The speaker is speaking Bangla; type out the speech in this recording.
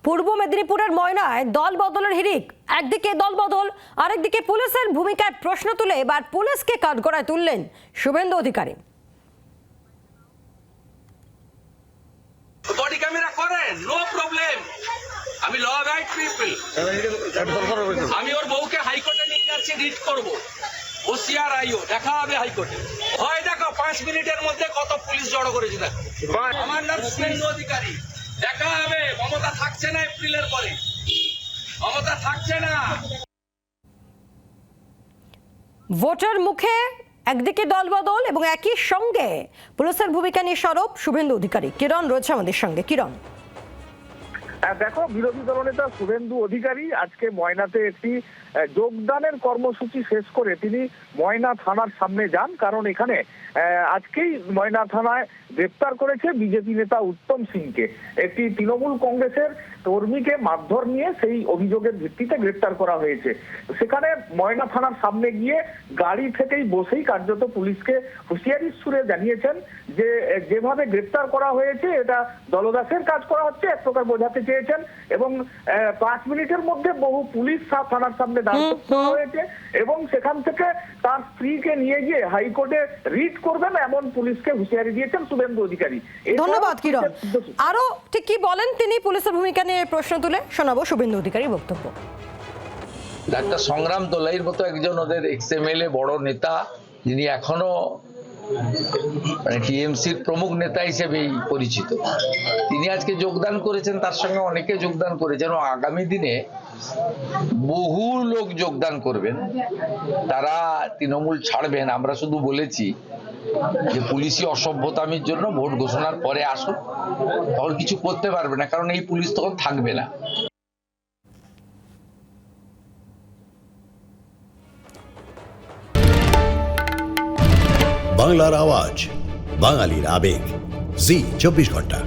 পূর্ব মেদিনীপুরের ময়নায় দল বদলের হিড়িক। একদিকে দল বদল, আরেকদিকে পুলিশের ভূমিকায় প্রশ্ন তুলে এবার পুলিশকে কাঠগড়ায় তুললেন শুভেন্দু অধিকারী। বডি ক্যামেরা করেন, নো প্রবলেম। আমি ল অ্যাবাইড পিপল। আমি ওর বউকে হাইকোর্টে নিয়ে যাচ্ছি, রিট করব। ওসিআর আইও দেখা হবে হাইকোর্টে। হয় দেখো 5 মিনিটের মধ্যে কত পুলিশ জড়ো করেছে দেখো। আমার নাম শুভেন্দু অধিকারী। দেখা হবে। মমতা থাকছে না এপ্রিলের পরে, মমতা থাকছে না। ভোটার মুখে একদিকে দল বদল এবং একই সঙ্গে পুলিশের ভূমিকা নিয়ে সরব শুভেন্দু অধিকারী। কিরণ রয়েছে আমাদের সঙ্গে। কিরণ, দেখো, বিরোধী দলনেতা শুভেন্দু অধিকারী আজকে ময়নাতে একটি যোগদানের কর্মসূচি শেষ করে তিনি ময়না থানার সামনে যান। কারণ এখানে আজকেই ময়না থানায় গ্রেপ্তার করেছে বিজেপি নেতা উত্তম সিংকে। একটি তৃণমূল কংগ্রেসের কর্মীকে মারধর নিয়ে সেই অভিযোগের ভিত্তিতে গ্রেপ্তার করা হয়েছে। সেখানে ময়না থানার সামনে গিয়ে গাড়ি থেকেই বসেই কার্যত পুলিশকে হুঁশিয়ারির সুরে জানিয়েছেন যে যেভাবে গ্রেপ্তার করা হয়েছে এটা দলদাসের কাজ করা হচ্ছে, এক প্রকার বোঝাতে চেয়েছেন। এবং 5 মিনিটের মধ্যে বহু পুলিশ থানার সামনে দাঁড় করা হয়েছে এবং সেখান থেকে তার স্ত্রীকে নিয়ে গিয়ে হাইকোর্টে রিট করবেন এমন পুলিশকে হুঁশিয়ারি দিয়েছেন শুভেন্দু অধিকারী। ধন্যবাদ কিরণ। আরো ঠিক কি বলেন তিনি পুলিশের ভূমিকা নিয়ে প্রশ্ন তুলে, শোনাবো শুভেন্দু অধিকারীর বক্তব্য। ডাক্তার সংগ্রাম তোলাইয়ের মতো একজন ওদের এক্সএমএলএ বড় নেতা, যিনি এখনো টিএমসির প্রমুখ নেতা হিসেবেই পরিচিত, তিনি আজকে যোগদান করেছেন। তার সঙ্গে অনেকে যোগদান করেছেন ও আগামী দিনে বহু লোক যোগদান করবেন। তারা তৃণমূল ছাড়বেন। আমরা শুধু বলেছি যে পুলিশি অসভ্যতামির জন্য ভোট ঘোষণার পরে আসুন, তখন কিছু করতে পারবে না, কারণ এই পুলিশ তখন থাকবে না। বাংলার আওয়াজ, বাঙালির আবেগ, জি 24 ঘন্টা।